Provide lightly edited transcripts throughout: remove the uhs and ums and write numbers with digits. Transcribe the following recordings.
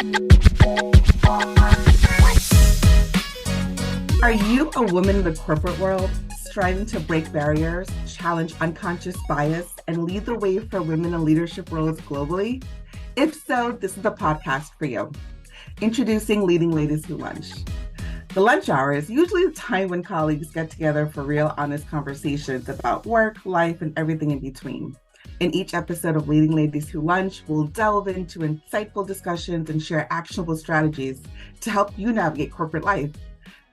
Are you a woman in the corporate world striving to break barriers, challenge unconscious bias, and lead the way for women in leadership roles globally? If so, this is the podcast for you. Introducing Leading Ladies Who Lunch. The lunch hour is usually the time when colleagues get together for real, honest conversations about work, life, and everything in between. In each episode of Leading Ladies Who Lunch, we'll delve into insightful discussions and share actionable strategies to help you navigate corporate life.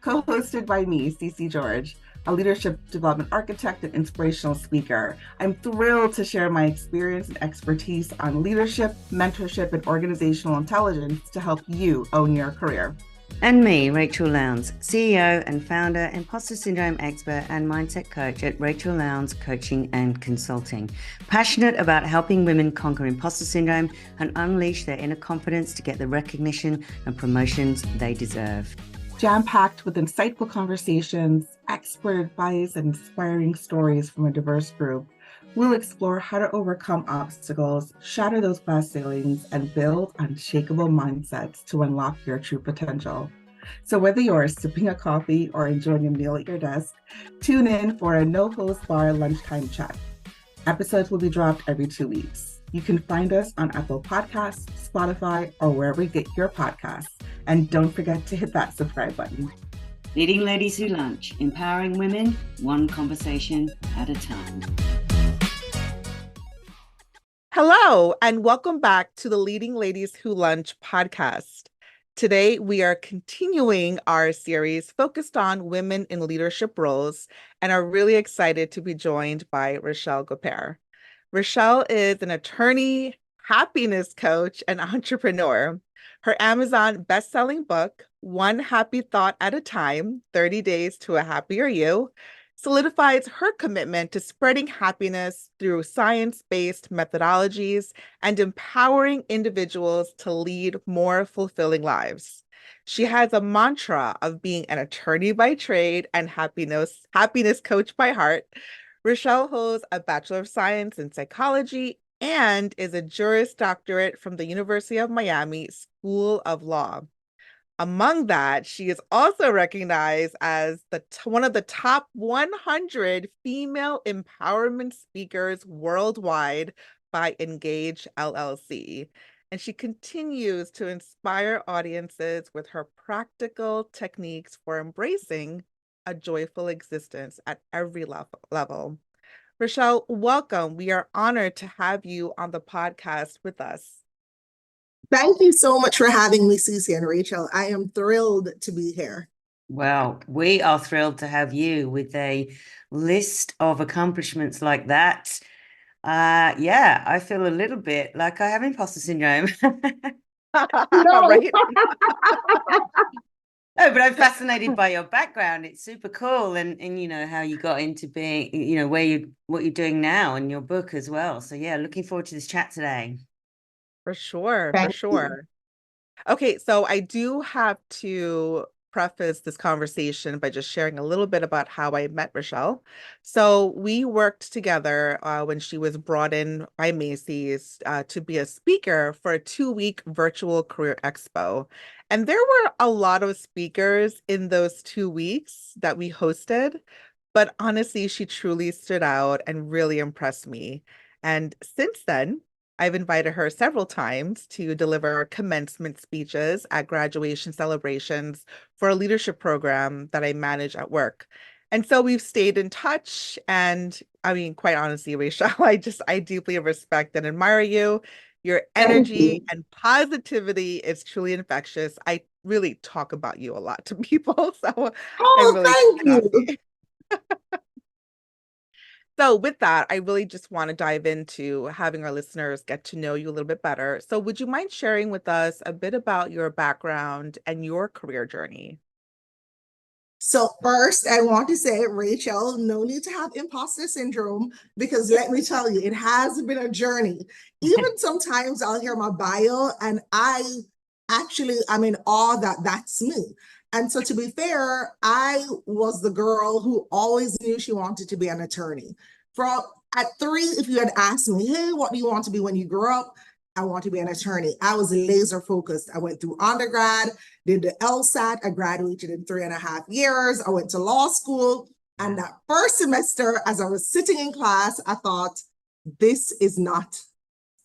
Co-hosted by me, Cece George, a leadership development architect and inspirational speaker. I'm thrilled to share my experience and expertise on leadership, mentorship, and organizational intelligence to help you own your career. And me, Rochelle Lowndes, CEO and founder, imposter syndrome expert, and mindset coach at Rochelle Lowndes Coaching and Consulting. Passionate about helping women conquer imposter syndrome and unleash their inner confidence to get the recognition and promotions they deserve. Jam-packed with insightful conversations, expert advice, and inspiring stories from a diverse group, we'll explore how to overcome obstacles, shatter those glass ceilings, and build unshakable mindsets to unlock your true potential. So whether you're sipping a coffee or enjoying a meal at your desk, tune in for a no-host bar lunchtime chat. Episodes will be dropped every 2 weeks. You can find us on Apple Podcasts, Spotify, or wherever you get your podcasts. And don't forget to hit that subscribe button. Leading Ladies Who Lunch, empowering women, one conversation at a time. Hello, and welcome back to the Leading Ladies Who Lunch podcast. Today, we are continuing our series focused on women in leadership roles and are really excited to be joined by Rochelle Gapere. Rochelle is an attorney, happiness coach, and entrepreneur. Her Amazon best-selling book, One Happy Thought at a Time, 30 Days to a Happier You, solidifies her commitment to spreading happiness through science-based methodologies and empowering individuals to lead more fulfilling lives. She has a mantra of being an attorney by trade and happiness coach by heart. Rochelle holds a Bachelor of Science in Psychology and is a Juris Doctorate from the University of Miami School of Law. Among that, she is also recognized as one of the top 100 female empowerment speakers worldwide by Engage LLC. And she continues to inspire audiences with her practical techniques for embracing a joyful existence at every level. Rochelle, welcome. We are honored to have you on the podcast with us. Thank you so much for having me, Cece and Rachel. I am thrilled to be here. Well, we are thrilled to have you with a list of accomplishments like that. I feel a little bit like I have imposter syndrome. No. Right? No, but I'm fascinated by your background. It's super cool, and you know how you got into being, you know, what you're doing now, and your book as well. So yeah, looking forward to this chat today. For sure, Thank for sure. Okay, so I do have to preface this conversation by just sharing a little bit about how I met Rochelle. So we worked together when she was brought in by Macy's to be a speaker for a 2-week virtual career expo. And there were a lot of speakers in those 2 weeks that we hosted, but honestly, she truly stood out and really impressed me. And since then, I've invited her several times to deliver commencement speeches at graduation celebrations for a leadership program that I manage at work. And so we've stayed in touch. And I mean, quite honestly, Rachel, I deeply respect and admire you. Your energy and positivity is truly infectious. I really talk about you a lot to people. So I'm really thank you. happy. So with that, I really just want to dive into having our listeners get to know you a little bit better. So would you mind sharing with us a bit about your background and your career journey? So first, I want to say, Rachel, no need to have imposter syndrome, because let me tell you, it has been a journey. Even sometimes I'll hear my bio and I'm in awe that that's me. And so to be fair, I was the girl who always knew she wanted to be an attorney. From at 3, if you had asked me, hey, what do you want to be when you grow up? I want to be an attorney. I was laser focused. I went through undergrad, did the LSAT. I graduated in 3.5 years. I went to law school. And that first semester, as I was sitting in class, I thought, this is not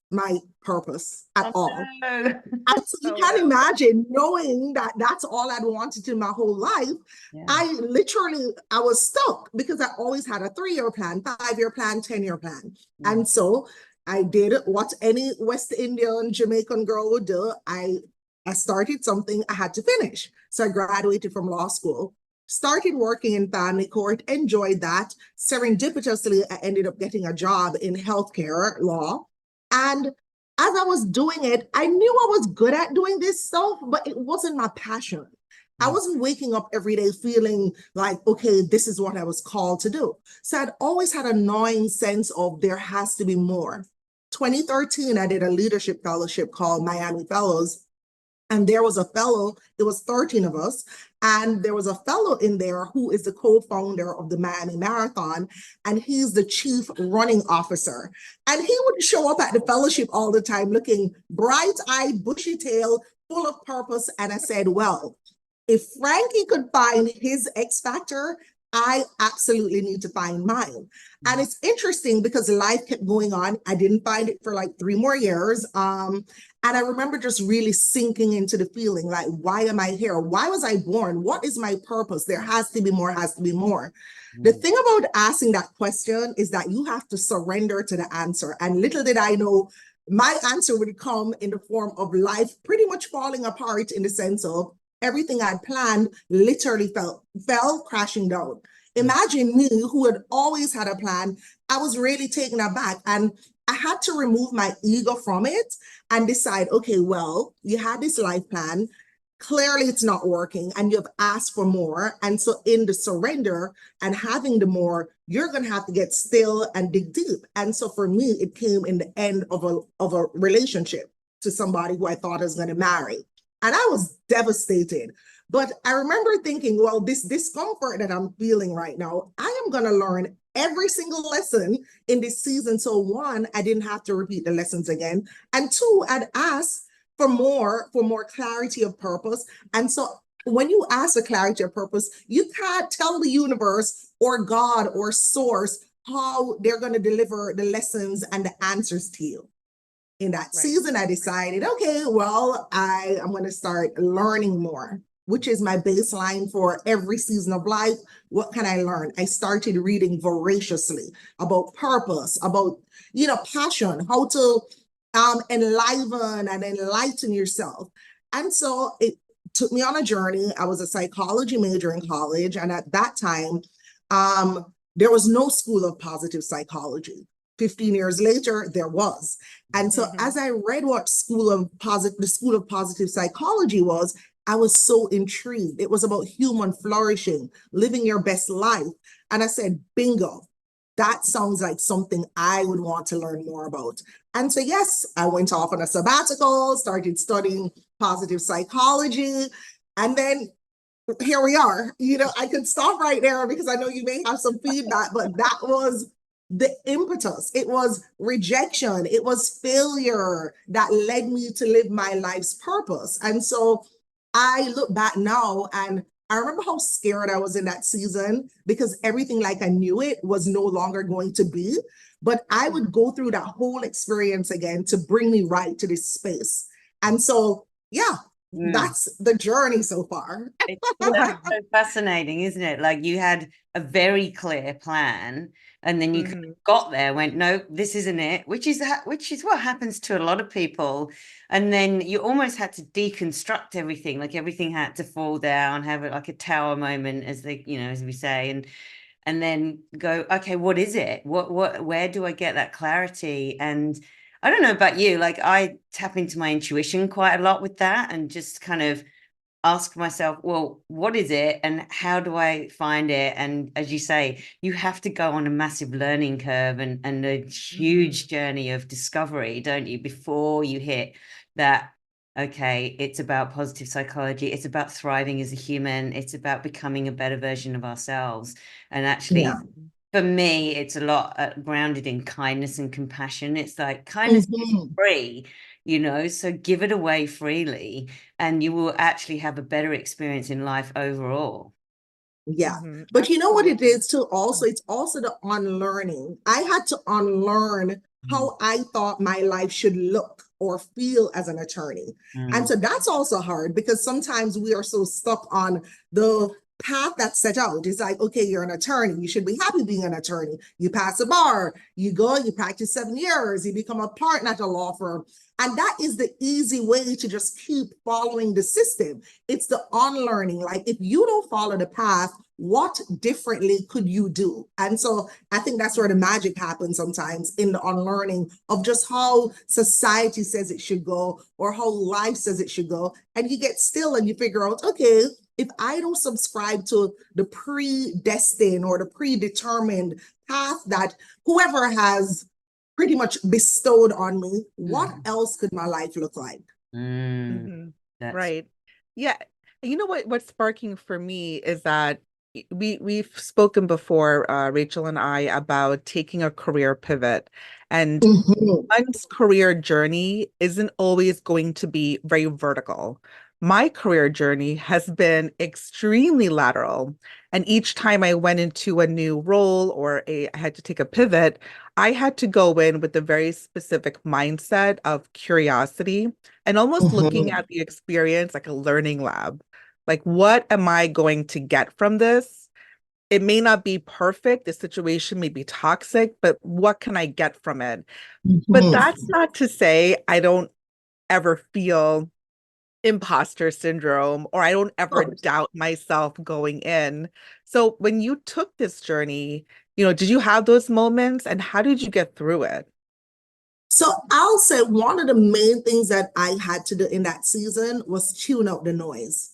my purpose at all. No. And so you can imagine knowing that that's all I'd wanted in my whole life. Yeah. I was stuck because I always had a 3-year plan, 5-year plan, 10-year plan. And so I did what any West Indian, Jamaican girl would do. I started something I had to finish. So I graduated from law school, started working in family court, enjoyed that. Serendipitously, I ended up getting a job in healthcare law. And as I was doing it, I knew I was good at doing this stuff, but it wasn't my passion. I wasn't waking up every day feeling like, okay, this is what I was called to do. So I'd always had a gnawing sense of there has to be more. 2013, I did a leadership fellowship called Miami Fellows. And there was a fellow, it was 13 of us, and there was a fellow in there who is the co-founder of the Miami Marathon, and he's the chief running officer. And he would show up at the fellowship all the time looking bright-eyed, bushy-tailed, full of purpose. And I said, well, if Frankie could find his X factor, I absolutely need to find mine. And it's interesting because life kept going on. I didn't find it for like 3 more years. And I remember just really sinking into the feeling like, why am I here? Why was I born? What is my purpose? There has to be more, has to be more. The thing about asking that question is that you have to surrender to the answer. And little did I know, my answer would come in the form of life pretty much falling apart in the sense of everything I'd planned literally fell crashing down. Imagine me who had always had a plan. I was really taken aback. And I had to remove my ego from it and decide, okay, well, you had this life plan. Clearly it's not working and you've asked for more. And so in the surrender and having the more, you're going to have to get still and dig deep. And so for me, it came in the end of a relationship to somebody who I thought I was going to marry. And I was devastated. But I remember thinking, well, this discomfort that I'm feeling right now, I am going to learn every single lesson in this season. So 1, I didn't have to repeat the lessons again. And 2, I'd ask for more clarity of purpose. And so when you ask for clarity of purpose, you can't tell the universe or God or source how they're going to deliver the lessons and the answers to you. In that season, I decided, okay, well, I am going to start learning more, which is my baseline for every season of life. What can I learn? I started reading voraciously about purpose, about, passion, how to enliven and enlighten yourself. And so it took me on a journey. I was a psychology major in college. And at that time, there was no school of positive psychology. 15 years later, there was. And so as I read what the School of Positive Psychology was, I was so intrigued. It was about human flourishing, living your best life. And I said, bingo, that sounds like something I would want to learn more about. And so, yes, I went off on a sabbatical, started studying positive psychology. And then here we are. I could stop right there because I know you may have some feedback, but that was the impetus. It was rejection. It was failure that led me to live my life's purpose. And so I look back now and I remember how scared I was in that season because everything like I knew it was no longer going to be. But I would go through that whole experience again to bring me right to this space. And so, yeah, that's the journey so far. It's so fascinating, isn't it? Like you had a very clear plan and then you got there, went, no, this isn't it, which is what happens to a lot of people. And then you almost had to deconstruct everything, like everything had to fall down, have like a tower moment, as we say, and then go, okay, what is it? Where do I get that clarity? And I don't know about you, like I tap into my intuition quite a lot with that and just kind of ask myself, well, what is it and how do I find it? And as you say, you have to go on a massive learning curve and a huge journey of discovery, don't you, before you hit that, okay, it's about positive psychology, it's about thriving as a human, it's about becoming a better version of ourselves. And actually, for me, it's a lot grounded in kindness and compassion. It's like kindness is free. so give it away freely and you will actually have a better experience in life overall. Yeah. But you know what it Absolutely. is too also? It's also the unlearning. I had to unlearn how I thought my life should look or feel as an attorney. And so that's also hard because sometimes we are so stuck on the path that's set out. It's like, okay, you're an attorney. You should be happy being an attorney. You pass a bar, you go, you practice 7 years, you become a partner at a law firm. And that is the easy way to just keep following the system. It's the unlearning. Like if you don't follow the path, what differently could you do? And so I think that's where the magic happens sometimes in the unlearning of just how society says it should go or how life says it should go. And you get still and you figure out, okay, if I don't subscribe to the predestined or the predetermined path that whoever has pretty much bestowed on me, what else could my life look like? Right. Yeah. You know what's sparking for me is that we've spoken before, Rachel and I, about taking a career pivot. And one's career journey isn't always going to be very vertical. My career journey has been extremely lateral. And each time I went into a new role or I had to take a pivot, I had to go in with a very specific mindset of curiosity and almost looking at the experience like a learning lab. Like, what am I going to get from this? It may not be perfect, the situation may be toxic, but what can I get from it? But that's not to say I don't ever feel imposter syndrome or I don't ever doubt myself going in. So when you took this journey, did you have those moments and how did you get through it? So I'll say one of the main things that I had to do in that season was tune out the noise.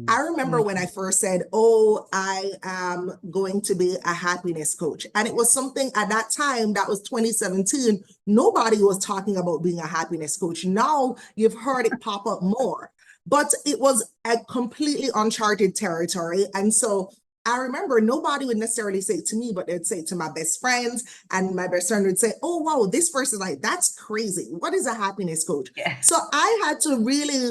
I remember when I first said, oh, I am going to be a happiness coach. And it was something at that time, that was 2017, nobody was talking about being a happiness coach. Now you've heard it pop up more, but it was a completely uncharted territory. And so I remember nobody would necessarily say it to me, but they'd say it to my best friends, and my best friend would say, oh, wow, this person's like, that's crazy. What is a happiness coach? Yeah. So I had to really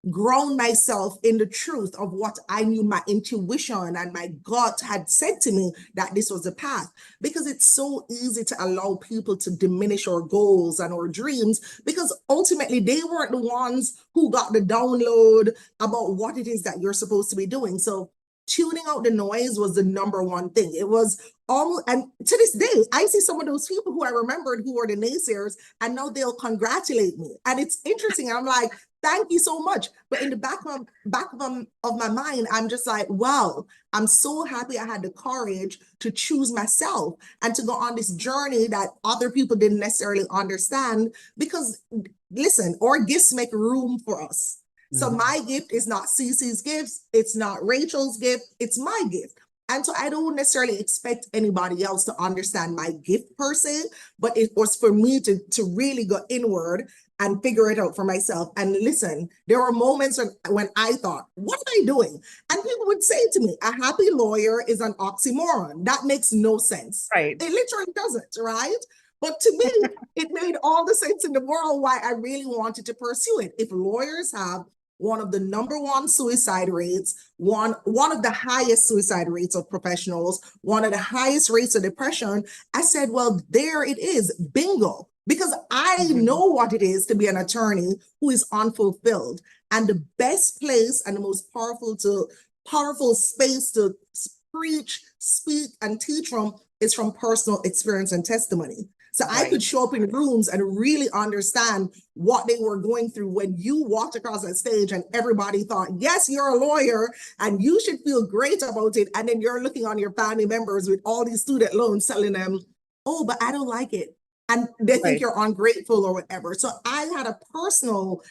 ground myself in the truth of what I knew my intuition and my gut had said to me that this was the path. Because it's so easy to allow people to diminish our goals and our dreams because ultimately they weren't the ones who got the download about what it is that you're supposed to be doing. So tuning out the noise was the number one thing. It was almost, and to this day, I see some of those people who I remembered who were the naysayers, and now they'll congratulate me. And it's interesting. I'm like, thank you so much. But in the back of my mind, I'm just like, wow, I'm so happy I had the courage to choose myself and to go on this journey that other people didn't necessarily understand. Because listen, our gifts make room for us. So my gift is not Cece's gifts. It's not Rachel's gift. It's my gift. And so I don't necessarily expect anybody else to understand my gift per se, but it was for me to really go inward and figure it out for myself. And listen, there were moments when I thought, what am I doing? And people would say to me, a happy lawyer is an oxymoron. That makes no sense. Right. It literally doesn't, right? But to me, it made all the sense in the world why I really wanted to pursue it. If lawyers have one of the number one suicide rates, one of the highest suicide rates of professionals, one of the highest rates of depression, I said, well, there it is, bingo. Because I know what it is to be an attorney who is unfulfilled. And the best place and the most powerful space to preach, speak, and teach from is from personal experience and testimony. So I could show up in rooms and really understand what they were going through when you walked across that stage and everybody thought, yes, you're a lawyer and you should feel great about it. And then you're looking on your family members with all these student loans telling them, oh, but I don't like it. And they think you're ungrateful or whatever. So I had a personal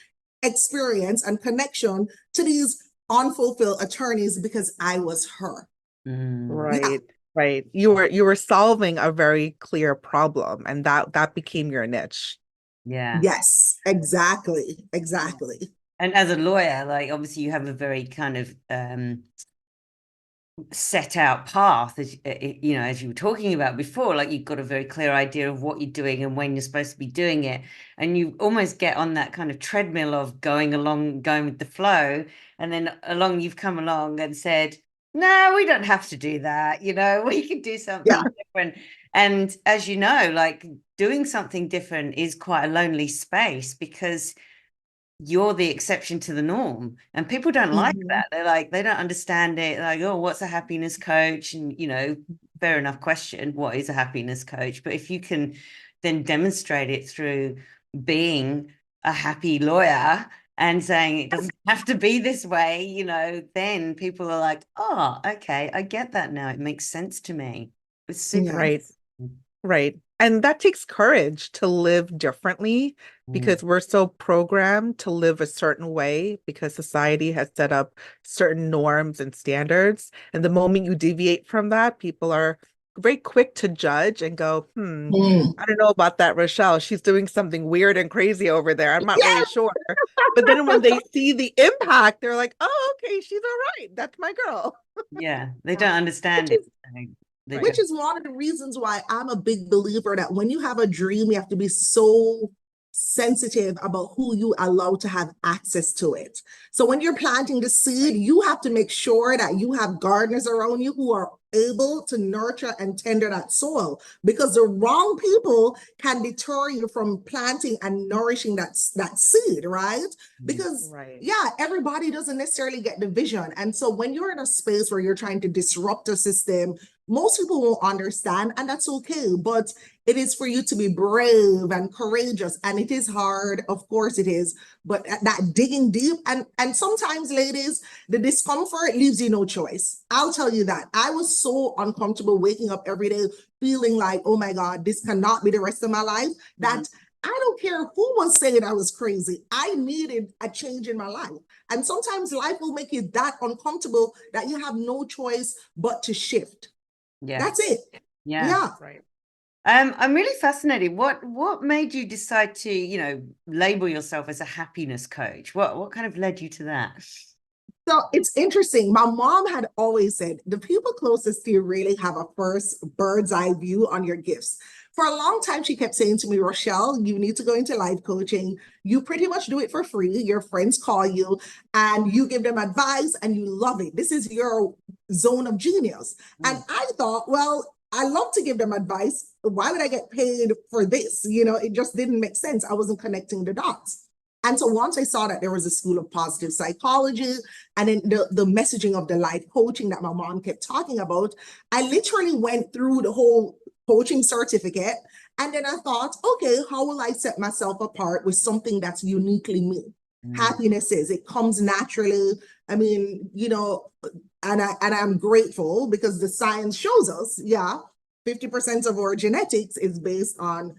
experience and connection to these unfulfilled attorneys because I was her. Right. Yeah. Right. You were solving a very clear problem and that became your niche. Yeah. Yes, exactly. And as a lawyer, like obviously you have a very kind of set out path, as you know, as you were talking about before, like you've got a very clear idea of what you're doing and when you're supposed to be doing it, and you almost get on that kind of treadmill of going along, going with the flow, and then you've come along and said, no, we don't have to do that, you know, we can do Yeah. something different. And as you know, like doing something different is quite a lonely space, because you're the exception to the norm, and people don't like that. They're like, they don't understand it. Like, oh, what's a happiness coach? And, you know, fair enough question, what is a happiness coach? But if you can then demonstrate it through being a happy lawyer and saying it doesn't have to be this way, you know, then people are like, oh, okay, I get that now, it makes sense to me. It's super. Right. Right. And that takes courage to live differently, because we're so programmed to live a certain way because society has set up certain norms and standards. And the moment you deviate from that, people are very quick to judge and go, Mm. I don't know about that, Rochelle. She's doing something weird and crazy over there. I'm not really Yes. sure. But then when they see the impact, they're like, oh, okay, she's all right. That's my girl. Yeah, they don't understand Which it. is They Right. which is one of the reasons why I'm a big believer that when you have a dream, you have to be so sensitive about who you allow to have access to it. So when you're planting the seed, you have to make sure that you have gardeners around you who are able to nurture and tender that soil, because the wrong people can deter you from planting and nourishing that seed, right? Because Right. yeah, everybody doesn't necessarily get the vision. And so when you're in a space where you're trying to disrupt a system, most people won't understand, and that's okay. But it is for you to be brave and courageous, and it is hard, of course it is. But that digging deep, and sometimes, ladies, the discomfort leaves you no choice. I'll tell you that. I was so uncomfortable waking up every day feeling like, oh my God, this cannot be the rest of my life, that I don't care who was saying I was crazy. I needed a change in my life. And sometimes life will make you that uncomfortable that you have no choice but to shift. Yeah. That's it. Yeah. Yeah. Right. I'm really fascinated. What made you decide to, you know, label yourself as a happiness coach? What kind of led you to that? So it's interesting. My mom had always said, the people closest to you really have a first bird's eye view on your gifts. For a long time, she kept saying to me, Rochelle, you need to go into life coaching. You pretty much do it for free. Your friends call you and you give them advice and you love it. This is your zone of genius. And I thought, well, I love to give them advice. Why would I get paid for this? You know, it just didn't make sense. I wasn't connecting the dots. And so once I saw that there was a school of positive psychology and then the messaging of the life coaching that my mom kept talking about, I literally went through the whole coaching certificate. And then I thought, okay, how will I set myself apart with something that's uniquely me? Happiness is, it comes naturally. I mean, you know, and I'm grateful because the science shows us, yeah, 50% of our genetics is based on,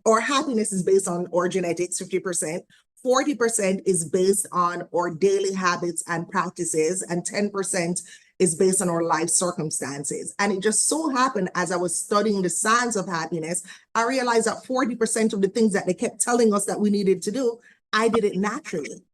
or happiness is based on our genetics, 50%. 40% is based on our daily habits and practices, and 10% is based on our life circumstances. And it just so happened, as I was studying the science of happiness, I realized that 40% of the things that they kept telling us that we needed to do, I did it naturally.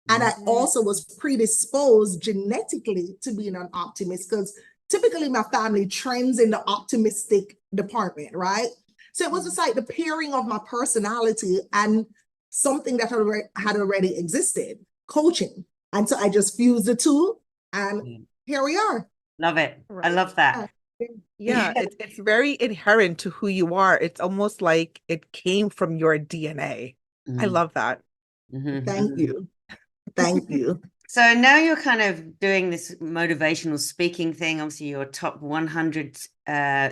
And I also was predisposed genetically to being an optimist, because typically my family trends in the optimistic department, right? So it was just like the pairing of my personality and something that had already existed, coaching. And so I just fused the two, and here we are. Love it. I Right. love that. Yeah, it's very inherent to who you are. It's almost like it came from your DNA. I love that. Thank you. Thank you. So now you're kind of doing this motivational speaking thing. Obviously, you're a top 100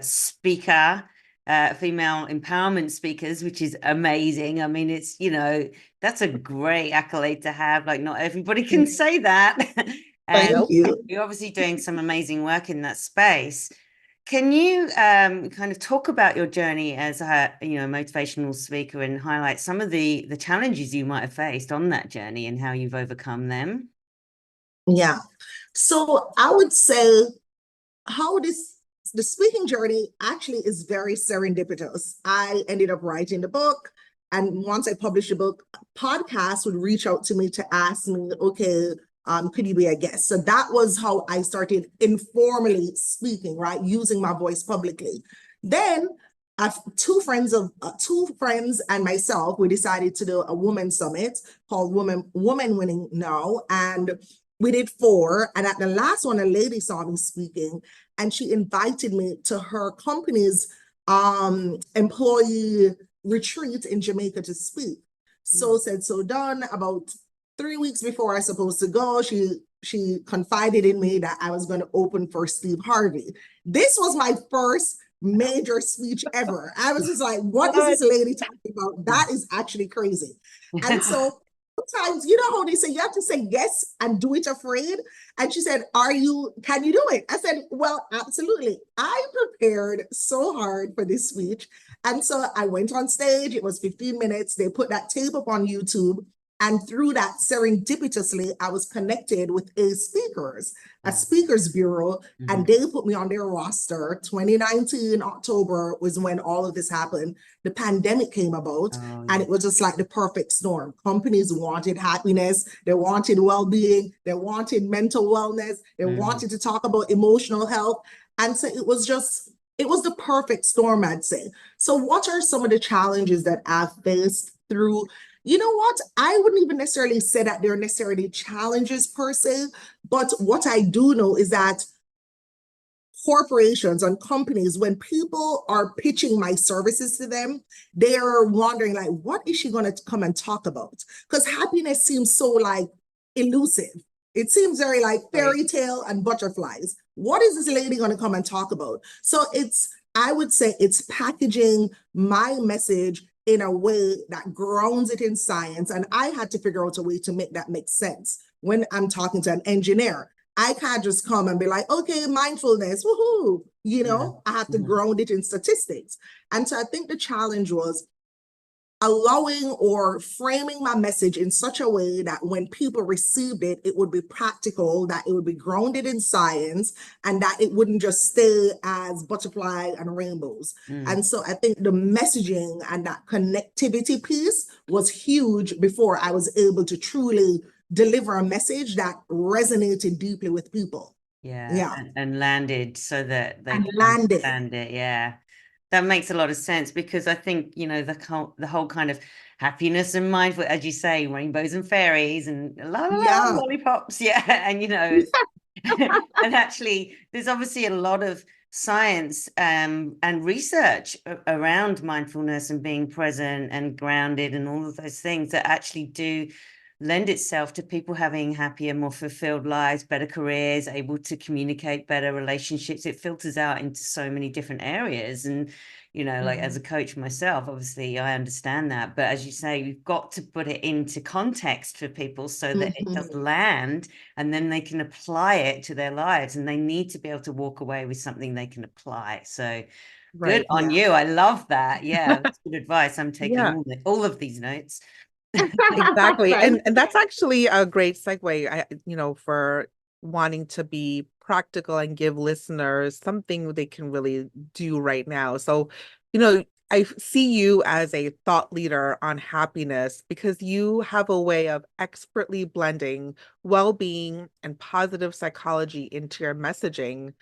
speaker, female empowerment speakers, which is amazing. I mean, it's, you know, that's a great accolade to have. Like, not everybody can say that. And Thank you. you're obviously doing some amazing work in that space. Can you kind of talk about your journey as a, you know, motivational speaker and highlight some of the challenges you might have faced on that journey and how you've overcome them? Yeah. So I would say how the speaking journey actually is very serendipitous. I ended up writing the book, and once I published the book, podcasts would reach out to me to ask me, okay, Could you be a guest? So that was how I started informally speaking, right? Using my voice publicly. Then two friends and myself, we decided to do a woman summit called Woman Winning Now. And we did 4. And at the last one, a lady saw me speaking and she invited me to her company's employee retreat in Jamaica to speak. So said, so done. About 3 weeks before I was supposed to go, she confided in me that I was going to open for Steve Harvey. This was my first major speech ever. I was just like, what is this lady talking about? That is actually crazy. And so sometimes, you know how they say you have to say yes and do it afraid. And she said, can you do it? I said, well, absolutely. I prepared so hard for this speech. And so I went on stage. It was 15 minutes. They put that tape up on YouTube. And through that, serendipitously, I was connected with a speakers bureau, and they put me on their roster. 2019 October was when all of this happened. The pandemic came about, and it was just like the perfect storm. Companies wanted happiness, they wanted well-being, they wanted mental wellness, they wanted to talk about emotional health. And so it was the perfect storm, I'd say. So what are some of the challenges that I've faced through? You know what? I wouldn't even necessarily say that they're necessarily challenges per se, but what I do know is that corporations and companies, when people are pitching my services to them, they are wondering, like, what is she going to come and talk about? Because happiness seems so like elusive. It seems very like fairy tale and butterflies. What is this lady going to come and talk about? So I would say it's packaging my message in a way that grounds it in science. And I had to figure out a way to make that make sense. When I'm talking to an engineer, I can't just come and be like, okay, mindfulness, woohoo. I have to ground it in statistics. And so I think the challenge was allowing or framing my message in such a way that when people received it, it would be practical, that it would be grounded in science, and that it wouldn't just stay as butterfly and rainbows. And so I think the messaging and that connectivity piece was huge before I was able to truly deliver a message that resonated deeply with people. And landed so that they can landed. understand it. That makes a lot of sense, because I think, the whole kind of happiness and mindful, as you say, rainbows and fairies and lollipops. And, and actually there's obviously a lot of science and research around mindfulness and being present and grounded and all of those things that actually do lend itself to people having happier, more fulfilled lives, better careers, able to communicate better relationships. It filters out into so many different areas. And, like as a coach myself, obviously I understand that. But as you say, we've got to put it into context for people so that it does land, and then they can apply it to their lives, and they need to be able to walk away with something they can apply. So good on you. I love that. That's good advice. I'm taking all of these notes. Exactly. And that's actually a great segue, for wanting to be practical and give listeners something they can really do right now. So, I see you as a thought leader on happiness because you have a way of expertly blending well-being and positive psychology into your messaging.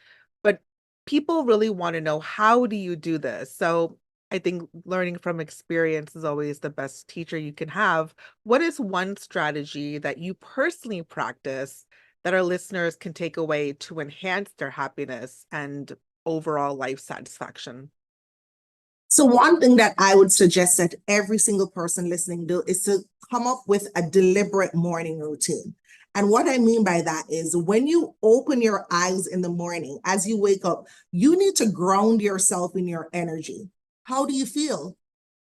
But people really want to know, how do you do this? So I think learning from experience is always the best teacher you can have. What is one strategy that you personally practice that our listeners can take away to enhance their happiness and overall life satisfaction? So one thing that I would suggest that every single person listening do is to come up with a deliberate morning routine. And what I mean by that is when you open your eyes in the morning, as you wake up, you need to ground yourself in your energy. How do you feel?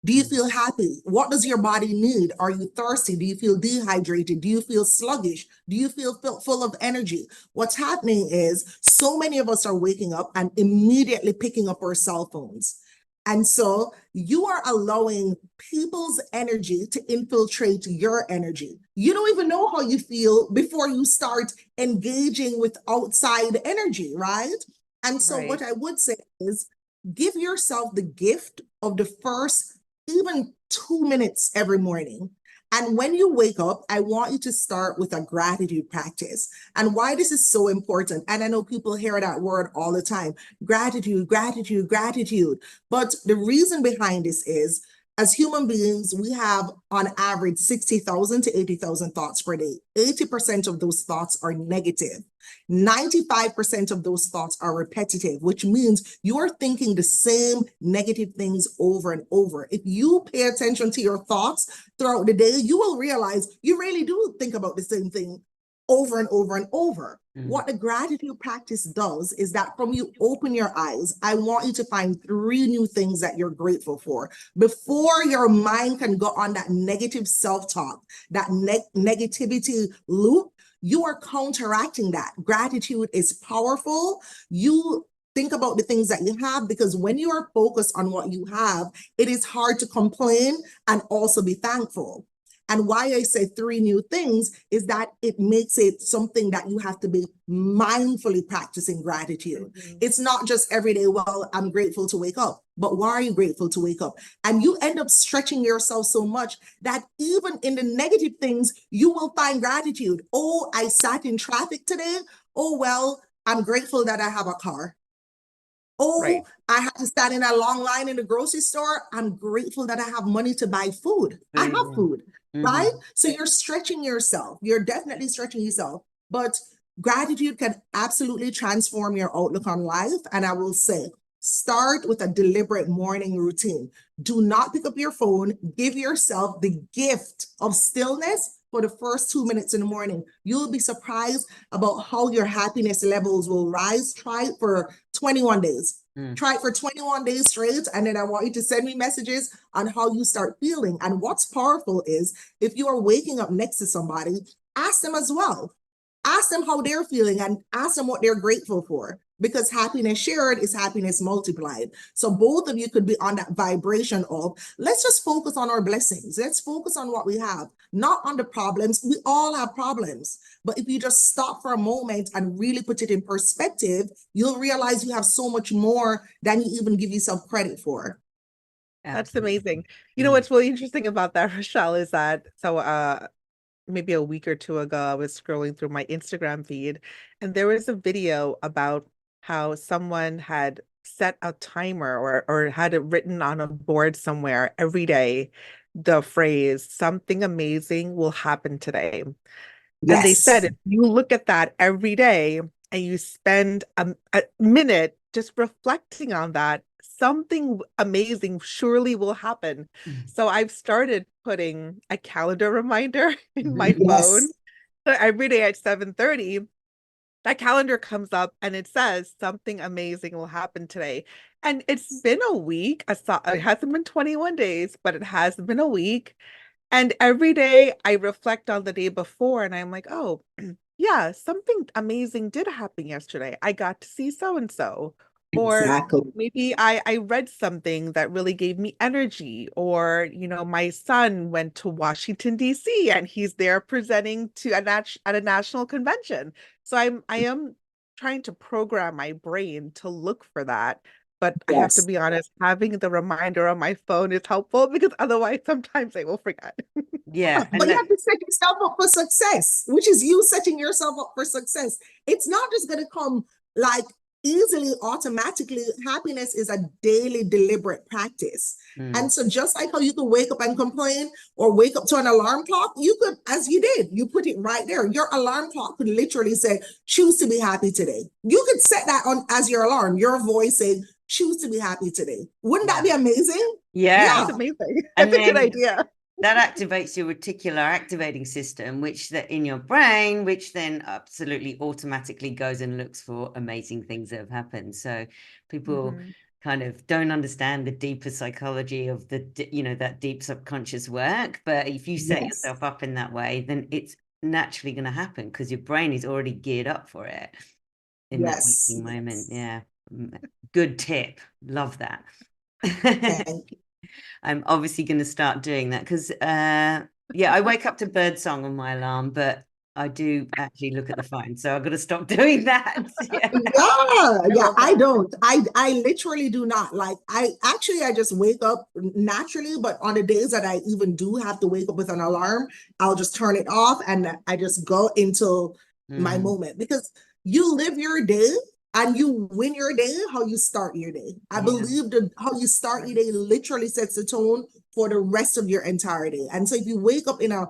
Do you feel happy? What does your body need? Are you thirsty? Do you feel dehydrated? Do you feel sluggish? Do you feel full of energy? What's happening is so many of us are waking up and immediately picking up our cell phones. And so you are allowing people's energy to infiltrate your energy. You don't even know how you feel before you start engaging with outside energy, right? And so what I would say is give yourself the gift of the first even 2 minutes every morning. And when you wake up, I want you to start with a gratitude practice. And why this is so important, and I know people hear that word all the time, gratitude, gratitude, gratitude. But the reason behind this is, as human beings, we have on average 60,000 to 80,000 thoughts per day. 80% of those thoughts are negative. 95% of those thoughts are repetitive, which means you are thinking the same negative things over and over. If you pay attention to your thoughts throughout the day, you will realize you really do think about the same thing over and over and over. What the gratitude practice does is that from you open your eyes, I want you to find 3 new things that you're grateful for. Before your mind can go on that negative self-talk, that negativity loop, you are counteracting that. Gratitude is powerful. You think about the things that you have, because when you are focused on what you have, it is hard to complain and also be thankful. And why I say 3 new things is that it makes it something that you have to be mindfully practicing gratitude. It's not just every day, well, I'm grateful to wake up, but why are you grateful to wake up? And you end up stretching yourself so much that even in the negative things, you will find gratitude. Oh, I sat in traffic today. Oh, well, I'm grateful that I have a car. Oh, Right. I had to stand in a long line in the grocery store. I'm grateful that I have money to buy food. I have food, right? So you're stretching yourself. You're definitely stretching yourself. But gratitude can absolutely transform your outlook on life. And I will say, start with a deliberate morning routine. Do not pick up your phone. Give yourself the gift of stillness for the first 2 minutes in the morning. You'll be surprised about how your happiness levels will rise. Try it for 21 days. Try it for 21 days straight. And then I want you to send me messages on how you start feeling. And what's powerful is if you are waking up next to somebody, ask them as well. Ask them how they're feeling and ask them what they're grateful for, because happiness shared is happiness multiplied. So both of you could be on that vibration of, let's just focus on our blessings. Let's focus on what we have, not on the problems. We all have problems. But if you just stop for a moment and really put it in perspective, you'll realize you have so much more than you even give yourself credit for. That's amazing. You know, what's really interesting about that, Rochelle, is that maybe a week or 2 ago, I was scrolling through my Instagram feed, and there was a video about how someone had set a timer or had it written on a board somewhere every day, the phrase, something amazing will happen today. And they said, Yes. if you look at that every day and you spend a minute just reflecting on that, something amazing surely will happen. So I've started putting a calendar reminder in my phone. Yes. So every day at 7:30, that calendar comes up and it says something amazing will happen today. And it's been a week. It hasn't been 21 days, but it has been a week. And every day I reflect on the day before and I'm like, oh, yeah, something amazing did happen yesterday. I got to see so and so. Or Exactly. maybe I read something that really gave me energy. Or, my son went to Washington, D.C. and he's there presenting to at a national convention. So I am trying to program my brain to look for that. But I have to Yes. be honest, having the reminder on my phone is helpful because otherwise sometimes I will forget. Yeah. But And you have to set yourself up for success, which is you setting yourself up for success. It's not just going to come like easily, automatically. Happiness is a daily, deliberate practice. And so just like how you could wake up and complain or wake up to an alarm clock, you could, as you did, you put it right there. Your alarm clock could literally say, choose to be happy today. You could set that on as your alarm, your voice saying, choose to be happy today. Wouldn't that be amazing? yeah. That's Yeah. amazing. And That's a good then idea. that activates your reticular activating system, which that in your brain, which then absolutely automatically goes and looks for amazing things that have happened. So people kind of don't understand the deeper psychology of that deep subconscious work. But if you set Yes. yourself up in that way, then it's naturally going to happen because your brain is already geared up for it in that Yes. waking moment. Yes. Yeah. Good tip. Love that. Thank you. I'm obviously going to start doing that because, yeah, I wake up to birdsong on my alarm, but I do actually look at the phone, so I've got to stop doing that. Yeah. Yeah, love I that. don't. I literally do not. Like I just wake up naturally, but on the days that I even do have to wake up with an alarm, I'll just turn it off and I just go into my Mm, moment because you live your day and you win your day how you start your day. I yeah. believe that how you start your day literally sets the tone for the rest of your entire day. And so if you wake up in a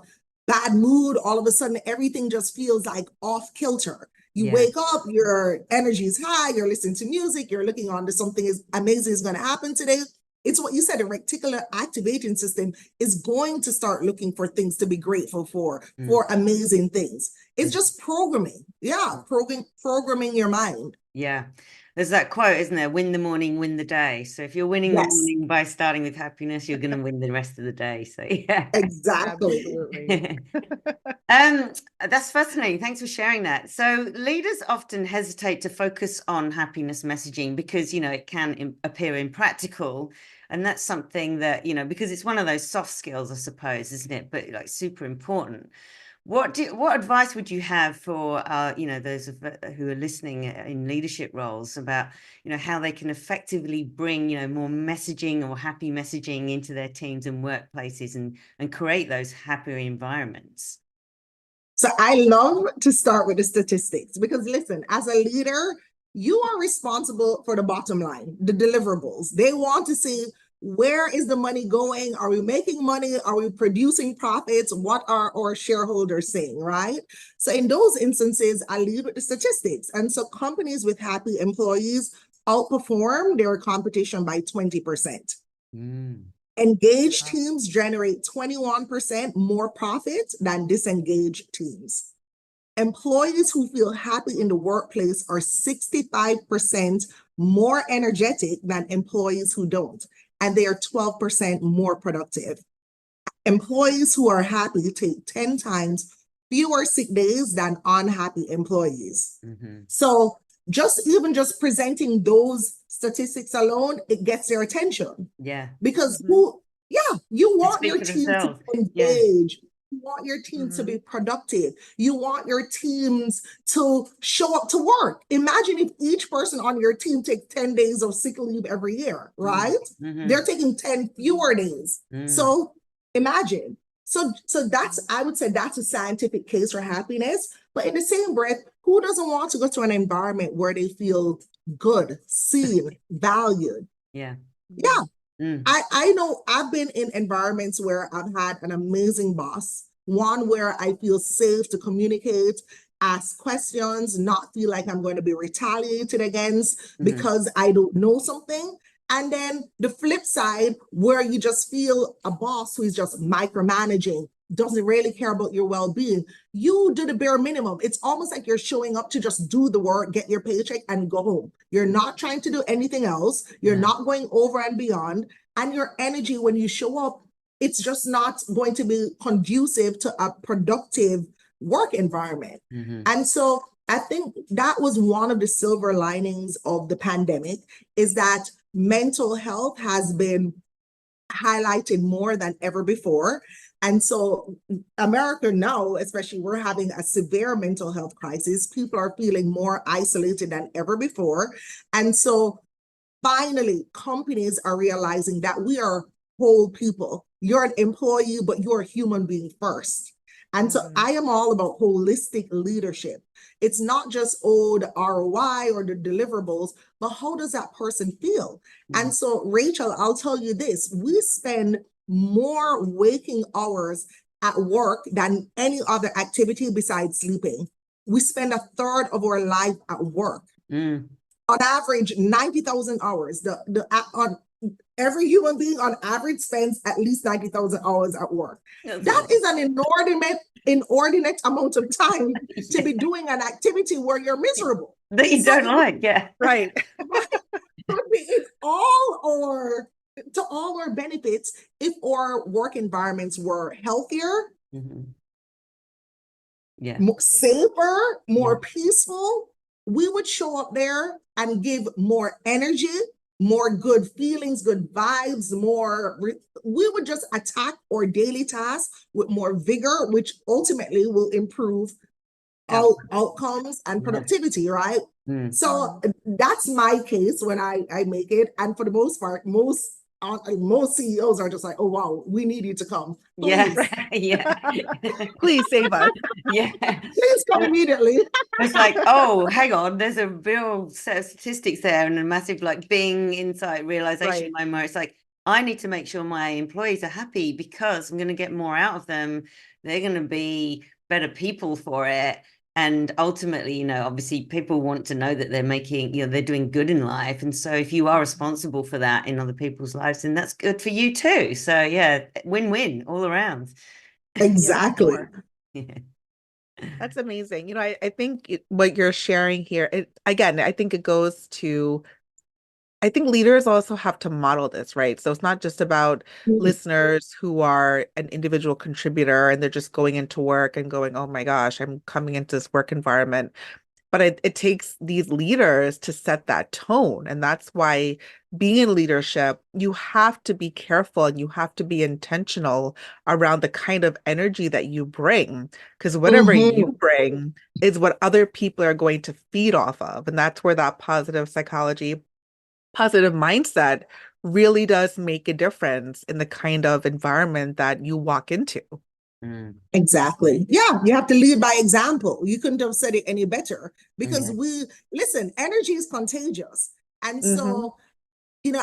bad mood, all of a sudden everything just feels like off kilter. You Yeah. wake up, your energy is high, you're listening to music, you're looking on to something is amazing is going to happen today. It's what you said, the reticular activating system is going to start looking for things to be grateful for amazing things. It's just programming. Yeah, programming your mind. Yeah. There's that quote, isn't there? Win the morning, win the day. So if you're winning the Yes, morning by starting with happiness, you're going to win the rest of the day. So yeah. exactly. Absolutely. Um, that's fascinating. Thanks for sharing that. So leaders often hesitate to focus on happiness messaging because, you know, it can appear impractical. And that's something that, you know, because it's one of those soft skills, I suppose, isn't it? But like super important. What advice would you have for you know, those who are listening in leadership roles about, you know, how they can effectively bring, you know, more messaging or happy messaging into their teams and workplaces and create those happier environments? So I love to start with the statistics because listen, as a leader, you are responsible for the bottom line, the deliverables. They want to see where is the money going? Are we making money? Are we producing profits? What are our shareholders saying, right? So in those instances, I lead with the statistics. And so companies with happy employees outperform their competition by 20%. Mm. Engaged teams generate 21% more profit than disengaged teams. Employees who feel happy in the workplace are 65% more energetic than employees who don't, and they are 12% more productive. Employees who are happy take 10 times fewer sick days than unhappy employees. Mm-hmm. So just presenting those statistics alone, it gets their attention. Yeah. Because Mhm. you They want speak your for team to themselves. Yeah. engage. You want your team to Mhm. be productive. You want your teams to show up to work. Imagine if each person on your team takes 10 days of sick leave every year, right? Mm-hmm. They're taking 10 fewer days. Mm. So imagine. So that's, I would say that's a scientific case for happiness. But in the same breath, who doesn't want to go to an environment where they feel good, seen, valued? Yeah. Yeah, Mm. I know I've been in environments where I've had an amazing boss, one where I feel safe to communicate, ask questions, not feel like I'm going to be retaliated against Mm-hmm. because I don't know something. And then the flip side, where you just feel a boss who is just micromanaging, doesn't really care about your well-being. You do the bare minimum. It's almost like you're showing up to just do the work, get your paycheck, and go home. You're not trying to do anything else. You're No. not going over and beyond. And your energy when you show up, it's just not going to be conducive to a productive work environment. Mm-hmm. And so I think that was one of the silver linings of the pandemic, is that mental health has been highlighted more than ever before. And so America now, especially, we're having a severe mental health crisis. People are feeling more isolated than ever before. And so finally, companies are realizing that we are whole people. You're an employee, but you're a human being first. And so Mhm. I am all about holistic leadership. It's not just, oh, the ROI or the deliverables, but how does that person feel? And so, Rachel, I'll tell you this, we spend more waking hours at work than any other activity besides sleeping. We spend a third of our life at work. Mm. On average, 90,000 hours. On every human being on average spends at least 90,000 hours at work. That's a That lot. is an inordinate amount of time to Yeah. be doing an activity where you're miserable. That you So don't like, yeah. Right. it would be in all our to all our benefits if our work environments were healthier, Mm-hmm. Yeah. more safer, Yeah. more peaceful. We would show up there and give more energy, more good feelings, good vibes, we would just attack our daily tasks with more vigor, which ultimately will improve outcomes and Yeah. productivity, right? Mm. So that's my case when I make it. And for the most part, most CEOs are just like, oh wow, we need you to come. Yeah. Please, Yeah. Please save us. Yeah. please come immediately. It's like, oh, hang on, there's a real set of statistics there and a massive like Bing insight realization Right. moment where it's like, I need to make sure my employees are happy because I'm going to get more out of them. They're going to be better people for it. And ultimately, you know, obviously people want to know that they're making, you know, they're doing good in life. And so if you are responsible for that in other people's lives, then that's good for you too. So yeah, win-win all around. Yeah, for Exactly. sure. That's amazing. I think what you're sharing here, again, I think it goes to, I think leaders also have to model this, right? So it's not just about listeners who are an individual contributor and they're just going into work and going, oh my gosh, I'm coming into this work environment. But it takes these leaders to set that tone. And that's why being in leadership, you have to be careful and you have to be intentional around the kind of energy that you bring. Because whatever you Mhm. bring is what other people are going to feed off of. And that's where that positive psychology, positive mindset really does make a difference in the kind of environment that you walk into. Mm. Exactly. Yeah, you have to lead by example. You couldn't have said it any better because Yeah. listen, energy is contagious. And Hmm. so,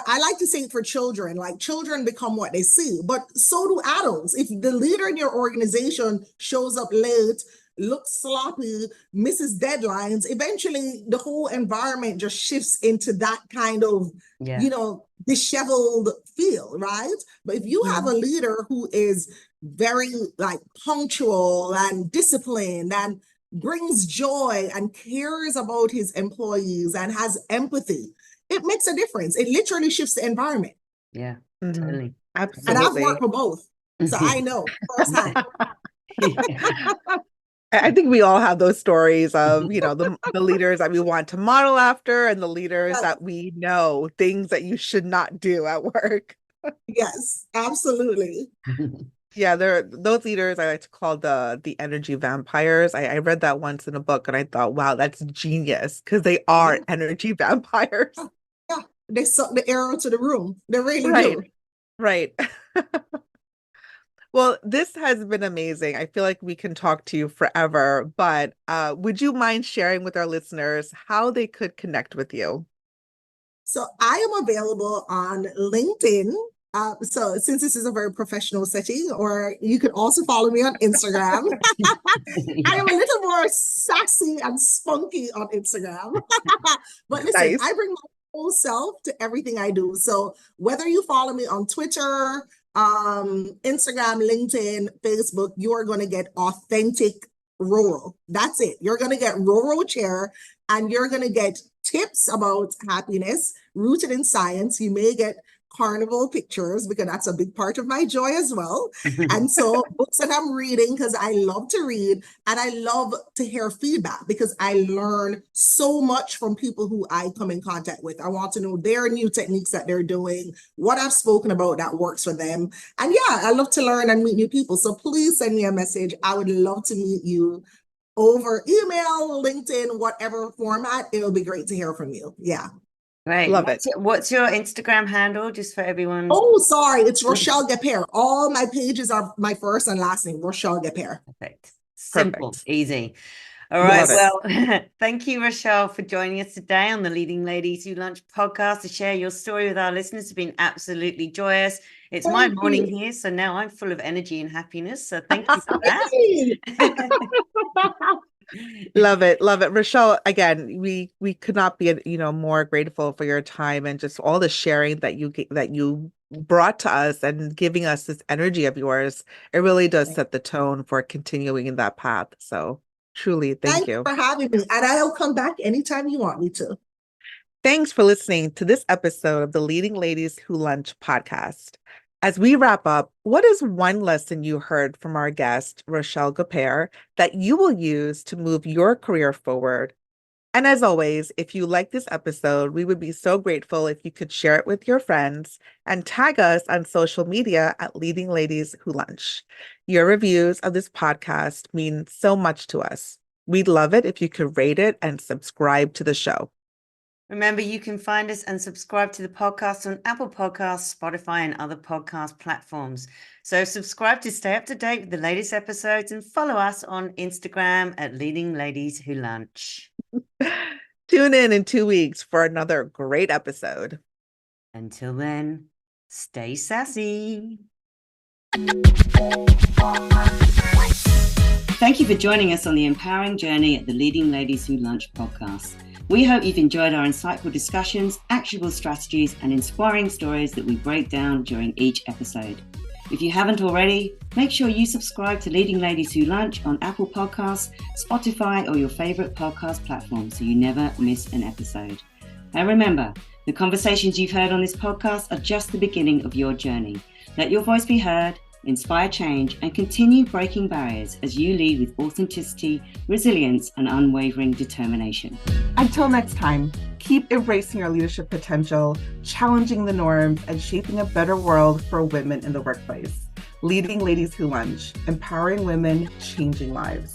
I like to say it for children, like children become what they see, but so do adults. If the leader in your organization shows up late, looks sloppy, misses deadlines, eventually the whole environment just shifts into that kind of, Yeah. disheveled feel, right? But if you have a leader who is very like punctual and disciplined and brings joy and cares about his employees and has empathy, it makes a difference. It literally shifts the environment. Yeah. Hmm. Totally. And I've Absolutely. worked for both. So I know firsthand. I think we all have those stories of, the leaders that we want to model after and the leaders Yes, that we know things that you should not do at work. yes, absolutely. Yeah, those leaders I like to call the energy vampires. I read that once in a book and I thought, wow, that's genius because they Yeah, are energy vampires. yeah, yeah. They suck the air out of the room. They really Right, do. right. Well, this has been amazing. I feel like we can talk to you forever, but would you mind sharing with our listeners how they could connect with you? So I am available on LinkedIn. So since this is a very professional setting, or you could also follow me on Instagram. I am a little more sassy and spunky on Instagram. But listen, Nice. I bring my whole self to everything I do. So whether you follow me on Twitter, Instagram, LinkedIn, Facebook, you are going to get authentic rural. That's it. You're going to get rural chair and you're going to get tips about happiness rooted in science. You may get carnival pictures because that's a big part of my joy as well. And so books that I'm reading because I love to read and I love to hear feedback because I learn so much from people who I come in contact with. I want to know their new techniques that they're doing, what I've spoken about that works for them. And yeah, I love to learn and meet new people. So please send me a message. I would love to meet you over email, LinkedIn, whatever format. It'll be great to hear from you. Yeah. Great. Love it. What's your Instagram handle, just for everyone's? Oh, sorry. It's Rochelle Gapere. All my pages are my first and last name, Rochelle Gapere. Perfect. Simple, Perfect. easy. All right. Love it. Yes. Well, thank you, Rochelle, for joining us today on the Leading Ladies Who Lunch podcast to share your story with our listeners. It's been absolutely joyous. It's my Thank morning you. here, so now I'm full of energy and happiness. So thank you for Yay. that. Love it. Love it. Rochelle, again, we could not be, more grateful for your time and just all the sharing that you brought to us and giving us this energy of yours. It really does set the tone for continuing in that path. So truly, thank Thanks you. for having me. And I'll come back anytime you want me to. Thanks for listening to this episode of the Leading Ladies Who Lunch podcast. As we wrap up, what is one lesson you heard from our guest, Rochelle Gapere, that you will use to move your career forward? And as always, if you like this episode, we would be so grateful if you could share it with your friends and tag us on social media at Leading Ladies Who Lunch. Your reviews of this podcast mean so much to us. We'd love it if you could rate it and subscribe to the show. Remember, you can find us and subscribe to the podcast on Apple Podcasts, Spotify, and other podcast platforms. So subscribe to stay up to date with the latest episodes and follow us on Instagram at Leading Ladies Who Lunch. Tune in 2 weeks for another great episode. Until then, stay sassy. Thank you for joining us on the empowering journey at the Leading Ladies Who Lunch podcast. We hope you've enjoyed our insightful discussions, actionable strategies, and inspiring stories that we break down during each episode. If you haven't already, make sure you subscribe to Leading Ladies Who Lunch on Apple Podcasts, Spotify, or your favorite podcast platform so you never miss an episode. And remember, the conversations you've heard on this podcast are just the beginning of your journey. Let your voice be heard, inspire change, and continue breaking barriers as you lead with authenticity, resilience, and unwavering determination. Until next time, keep embracing your leadership potential, challenging the norms, and shaping a better world for women in the workplace. Leading Ladies Who Lunch, empowering women, changing lives.